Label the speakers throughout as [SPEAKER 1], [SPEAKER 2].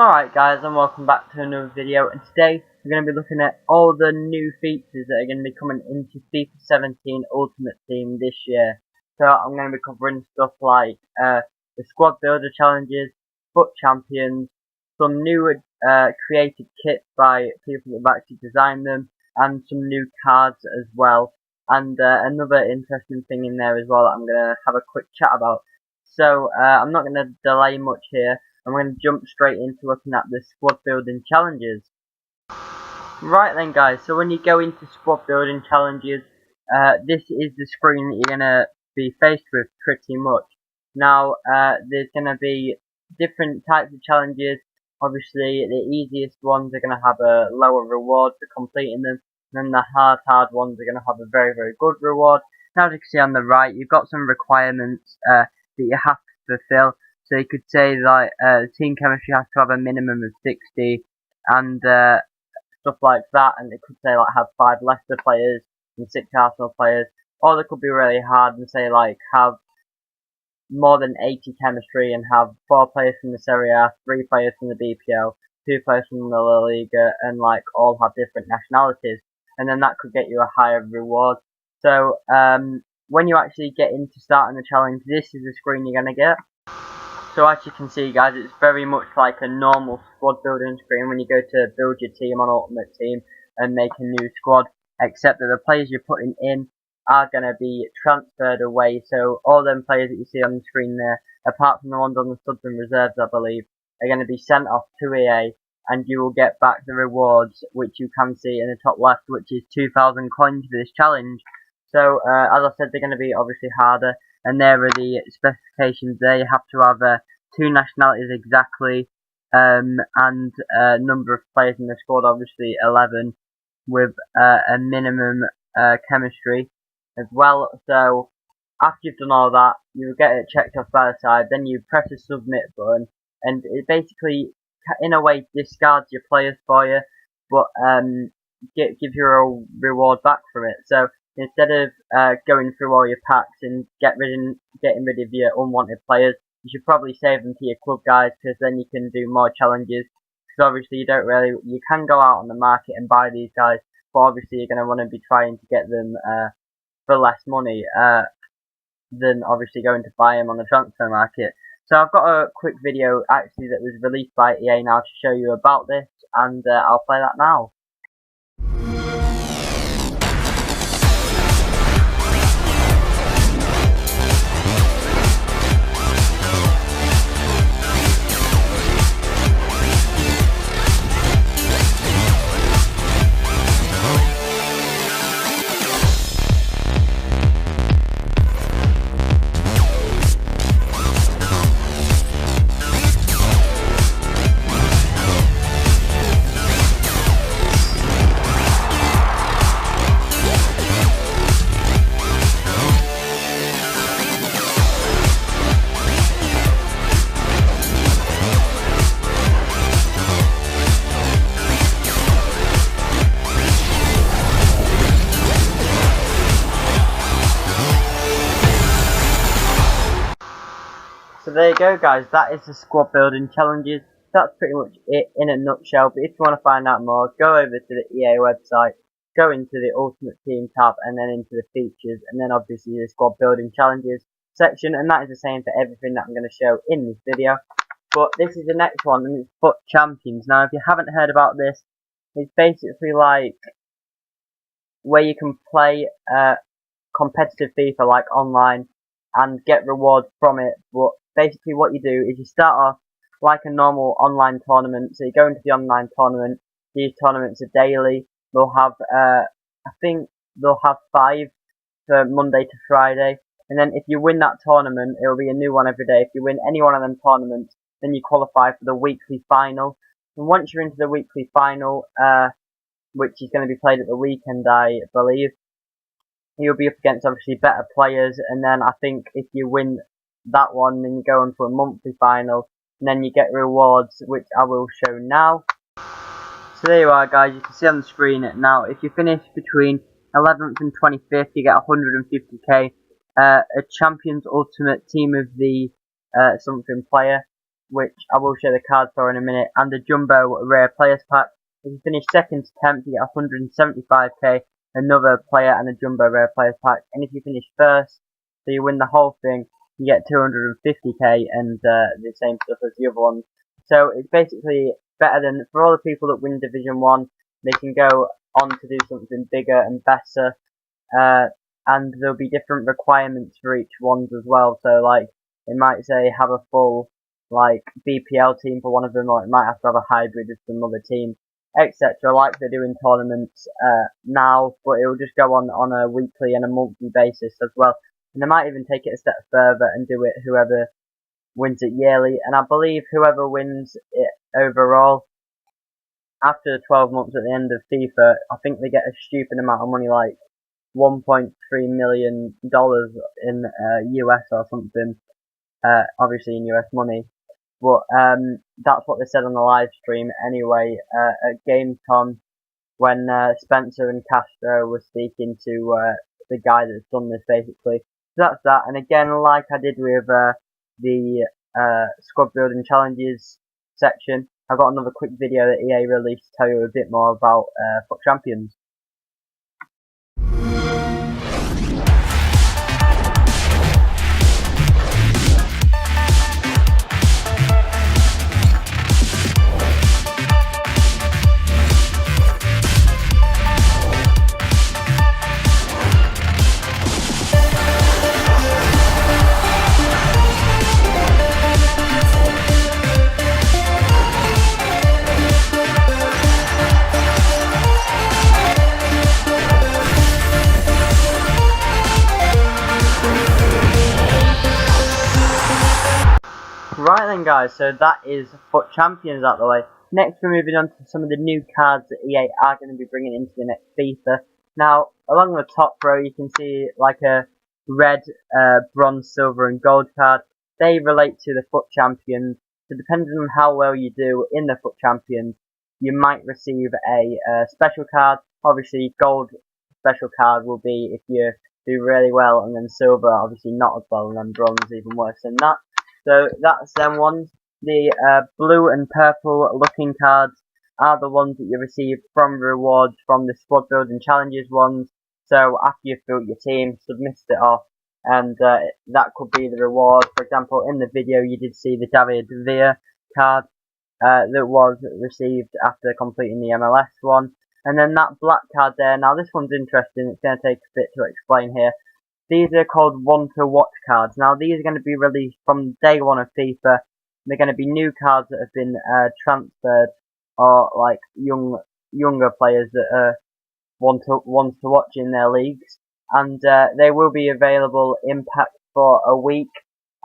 [SPEAKER 1] Alright guys, and welcome back to another video, and today we're going to be looking at all the new features that are going to be coming into FIFA 17 Ultimate Team this year. So I'm going to be covering stuff like the squad builder challenges, FUT champions, some new created kits by people that have actually designed them, and some new cards as well. And another interesting thing in there as well that I'm going to have a quick chat about. So I'm not going to delay much here. I'm going to jump straight into looking at the squad building challenges. Right then guys, so when you go into squad building challenges, this is the screen that you're going to be faced with pretty much. Now, there's going to be different types of challenges. Obviously, the easiest ones are going to have a lower reward for completing them, and then the hard ones are going to have a very, very good reward. Now, as you can see on the right, you've got some requirements that you have to fulfill. So you could say like team chemistry has to have a minimum of 60 and stuff like that, and it could say like have 5 Leicester players and 6 Arsenal players, or they could be really hard and say like have more than 80 chemistry and have 4 players from the Serie A, 3 players from the BPL, 2 players from the La Liga, and like all have different nationalities, and then that could get you a higher reward. So when you actually get into starting the challenge, this is the screen you're gonna get. So as you can see guys, it's very much like a normal squad building screen when you go to build your team on Ultimate Team and make a new squad, except that the players you're putting in are going to be transferred away. So all them players that you see on the screen there, apart from the ones on the subs and reserves I believe, are going to be sent off to EA, and you will get back the rewards, which you can see in the top left, which is 2,000 coins for this challenge. So as I said, they're going to be obviously harder. And there are the specifications there. You have to have 2 nationalities exactly, and number of players in the squad, obviously 11, with a minimum chemistry as well. So after you've done all that, you get it checked off by the side, then you press the submit button, and it basically, in a way, discards your players for you, but gives you a reward back from it. So instead of going through all your packs and getting rid of your unwanted players, you should probably save them to your club guys, because then you can do more challenges. Because obviously you can go out on the market and buy these guys, but obviously you're going to want to be trying to get them for less money than obviously going to buy them on the transfer market. So I've got a quick video actually that was released by EA now to show you about this, and I'll play that now. So there you go guys, that is the squad building challenges. That's pretty much it in a nutshell, but if you want to find out more, go over to the EA website, go into the Ultimate Team tab, and then into the features, and then obviously the squad building challenges section, and that is the same for everything that I'm going to show in this video. But this is the next one, and it's FUT Champions. Now if you haven't heard about this, it's basically like where you can play competitive FIFA like online and get rewards from it, but basically what you do is you start off like a normal online tournament. So you go into the online tournament. These tournaments are daily. They'll have I think they'll have 5 for Monday to Friday, and then if you win that tournament, it'll be a new one every day. If you win any one of them tournaments, then you qualify for the weekly final. And once you're into the weekly final, which is going to be played at the weekend I believe, you'll be up against obviously better players, and then I think if you win that one, then you go on to a monthly final, and then you get rewards, which I will show now. So there you are guys, you can see on the screen now, if you finish between 11th and 25th, you get 150k, a Champions Ultimate Team of the something player, which I will show the cards for in a minute, and the Jumbo Rare Players Pack. If you finish second to 10th, you get 175k, another player and a Jumbo Rare Players Pack. And if you finish first, so you win the whole thing, you get 250k and the same stuff as the other ones. So it's basically better than, for all the people that win Division 1, they can go on to do something bigger and better. And there'll be different requirements for each ones as well. So like, it might say have a full like BPL team for one of them, or it might have to have a hybrid of some other team, etc. Like they do in tournaments now, but it will just go on a weekly and a monthly basis as well. And they might even take it a step further and do it whoever wins it yearly. And I believe whoever wins it overall, after 12 months at the end of FIFA, I think they get a stupid amount of money, like $1.3 million in US or something. Obviously in US money. But that's what they said on the live stream anyway at Gamescom when Spencer and Castro were speaking to the guy that's done this basically. So that's that. And again, like I did with the squad building challenges section, I've got another quick video that EA released to tell you a bit more about FUT Champions. Right then guys, so that is FUT Champions out the way. Next we're moving on to some of the new cards that EA are going to be bringing into the next FIFA. Now, along the top row you can see like a red, bronze, silver and gold card. They relate to the FUT Champions, so depending on how well you do in the FUT Champions, you might receive a special card. Obviously gold special card will be if you do really well, and then silver obviously not as well, and then bronze even worse than that. So that's them ones. The blue and purple looking cards are the ones that you receive from rewards from the squad building challenges ones. So after you've built your team, submitted it off, and that could be the reward. For example, in the video you did see the David Villa card that was received after completing the MLS one. And then that black card there, now this one's interesting, it's going to take a bit to explain here. These are called One to Watch cards. Now these are going to be released from day one of FIFA. They're going to be new cards that have been transferred, or like younger players that want to watch in their leagues, and they will be available in packs for a week,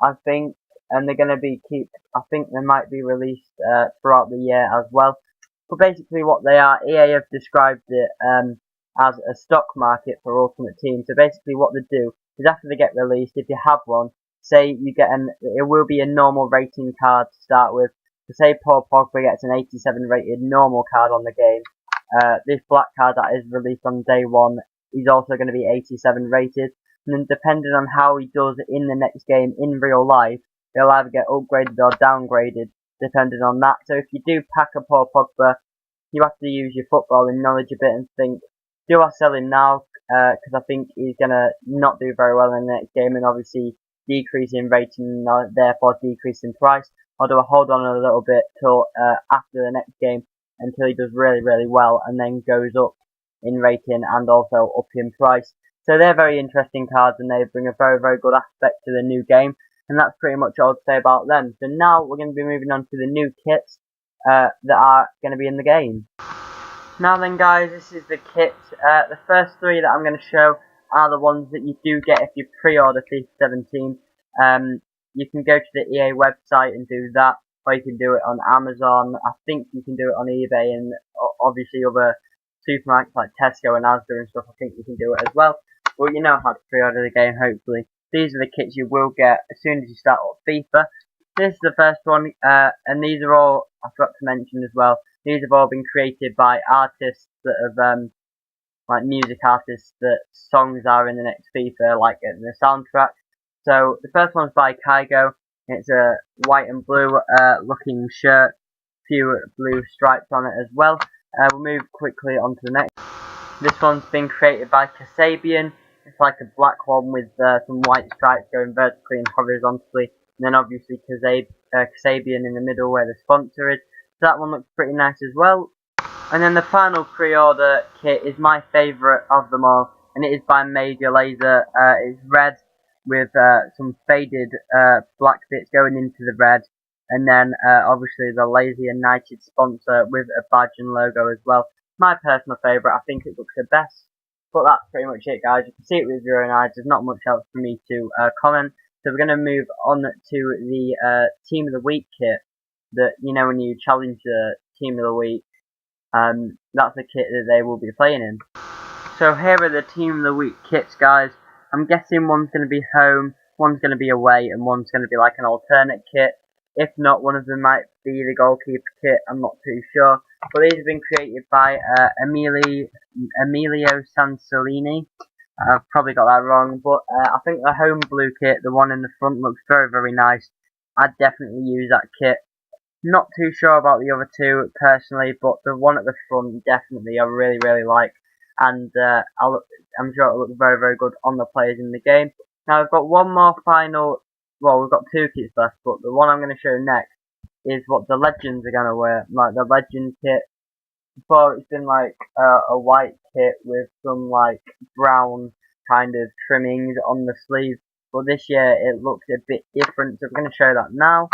[SPEAKER 1] I think, and they're going to be I think they might be released throughout the year as well. But basically, what they are, EA have described it as a stock market for Ultimate Team. So basically what they do is after they get released, if you have one, say you get it will be a normal rating card to start with. So say Paul Pogba gets an 87 rated normal card on the game. This black card that is released on day one is also going to be 87 rated. And then depending on how he does in the next game in real life, he'll either get upgraded or downgraded depending on that. So if you do pack a Paul Pogba, you have to use your footballing knowledge a bit and think, do I sell him now? Because I think he's going to not do very well in the next game and obviously decrease in rating, therefore decrease in price. Or do I hold on a little bit till after the next game until he does really, really well and then goes up in rating and also up in price? So they're very interesting cards and they bring a very, very good aspect to the new game. And that's pretty much all to say about them. So now we're going to be moving on to the new kits that are going to be in the game. Now then guys, this is the kit. The first three that I'm going to show are the ones that you do get if you pre-order FIFA 17. You can go to the EA website and do that, or you can do it on Amazon. I think you can do it on eBay and obviously other supermarkets like Tesco and Asda and stuff. I think you can do it as well. But you know how to pre-order the game, hopefully. These are the kits you will get as soon as you start up FIFA. This is the first one, and these are all, I forgot to mention as well, these have all been created by artists that have, like music artists that songs are in the next FIFA, like in the soundtrack. So the first one's by Kygo. It's a white and blue looking shirt, few blue stripes on it as well. We'll move quickly on to the next. This one's been created by Kasabian. It's like a black one with some white stripes going vertically and horizontally, and then obviously Kasabian in the middle where the sponsor is. So that one looks pretty nice as well. And then the final pre-order kit is my favourite of them all, and it is by Major Laser. It's red with some faded black bits going into the red, and then obviously the Laser United sponsor with a badge and logo as well. My personal favourite. I think it looks the best. But that's pretty much it, guys. You can see it with your own eyes. There's not much else for me to comment. So we're going to move on to the Team of the Week kit. That, you know, when you challenge the Team of the Week, that's the kit that they will be playing in. So here are the Team of the Week kits, guys. I'm guessing one's going to be home, one's going to be away, and one's going to be like an alternate kit. If not, one of them might be the goalkeeper kit. I'm not too sure. But these have been created by Emilio Sansolini. I've probably got that wrong, but I think the home blue kit, the one in the front, looks very, very nice. I'd definitely use that kit. Not too sure about the other two personally, but the one at the front definitely I really, really like, and I'm sure it'll look very, very good on the players in the game. Now we've got one more final. Well, we've got two kits left, but the one I'm going to show next is what the Legends are going to wear, like the Legend kit. Before it's been like a white kit with some like brown kind of trimmings on the sleeve, but this year it looks a bit different, so I'm going to show that now.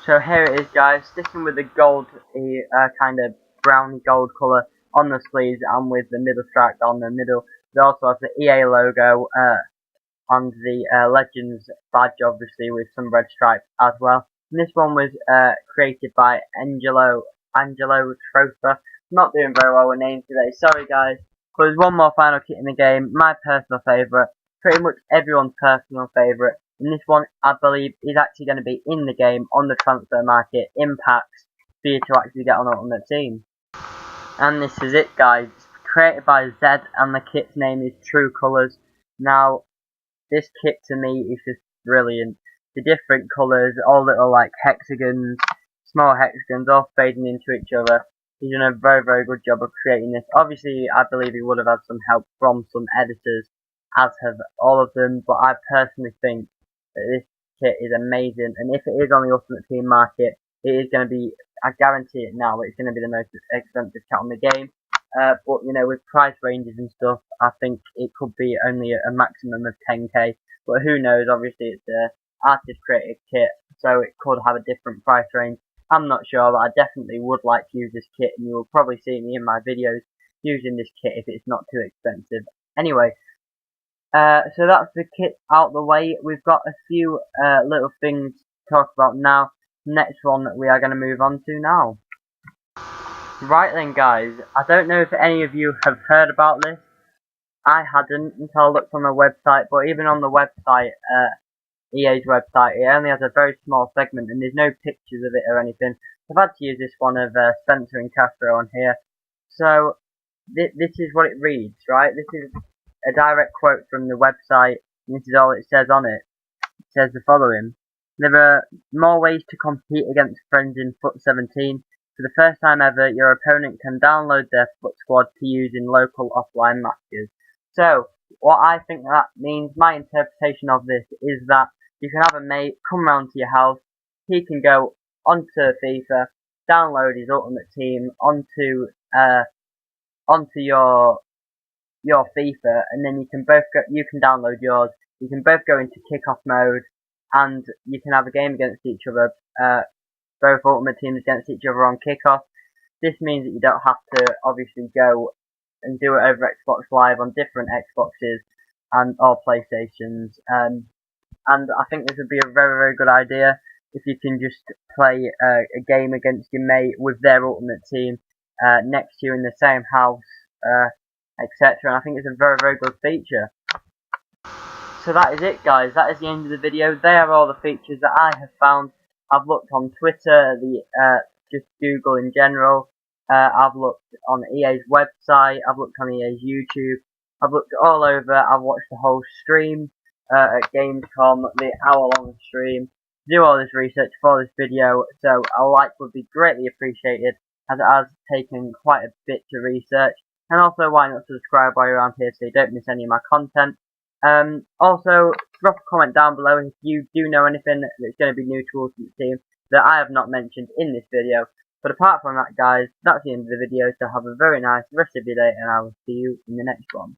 [SPEAKER 1] So here it is, guys, sticking with the gold kind of brown gold colour on the sleeves and with the middle stripe on the middle. It also has the EA logo on the Legends badge, obviously, with some red stripes as well. And this one was created by Angelo Trofa. Not doing very well with names today, sorry guys. But there's one more final kit in the game, my personal favourite, pretty much everyone's personal favourite. And this one, I believe, is actually going to be in the game on the transfer market in packs for you to actually get on Ultimate Team. And this is it, guys. It's created by Zed, and the kit's name is True Colours. Now, this kit to me is just brilliant. The different colours, all little like hexagons, small hexagons, all fading into each other. He's done a very, very good job of creating this. Obviously, I believe he would have had some help from some editors, as have all of them, but I personally think that this kit is amazing, and if it is on the Ultimate Team market, it is going to be, I guarantee it now, it's going to be the most expensive kit on the game. But you know, with price ranges and stuff, I think it could be only a maximum of 10k. But who knows? Obviously, it's a artist created kit, so it could have a different price range. I'm not sure, but I definitely would like to use this kit, and you will probably see me in my videos using this kit if it's not too expensive. Anyway, so that's the kit out the way. We've got a few little things to talk about now. Next one we are going to move on to now. Right then, guys, I don't know if any of you have heard about this. I hadn't until I looked on the website, but even on the website, EA's website, it only has a very small segment and there's no pictures of it or anything. I've had to use this one of Spencer and Castro on here. So, this is what it reads, right? This is a direct quote from the website, and this is all it says on it. It says the following: there are more ways to compete against friends in Foot 17. For the first time ever, your opponent can download their Foot squad to use in local offline matches. So, what I think that means, my interpretation of this, is that you can have a mate come round to your house, he can go onto FIFA, download his Ultimate Team onto your FIFA, and then you can both go, you can download yours, you can both go into kickoff mode, and you can have a game against each other, both Ultimate Teams against each other on kickoff. This means that you don't have to obviously go and do it over Xbox Live on different Xboxes or PlayStations, and I think this would be a very, very good idea if you can just play a game against your mate with their Ultimate Team next to you in the same house, etc. And I think it's a very, very good feature. So that is it, guys. That is the end of the video. They are all the features that I have found. I've looked on Twitter, just Google in general. I've looked on EA's website. I've looked on EA's YouTube. I've looked all over. I've watched the whole stream at Gamescom, the hour-long stream. do all this research for this video, so a like would be greatly appreciated, as it has taken quite a bit to research. And also, why not subscribe while you're around here so you don't miss any of my content. Also, drop a comment down below if you do know anything that's going to be new to Ultimate Team that I have not mentioned in this video. But apart from that, guys, that's the end of the video, so have a very nice rest of your day, and I will see you in the next one.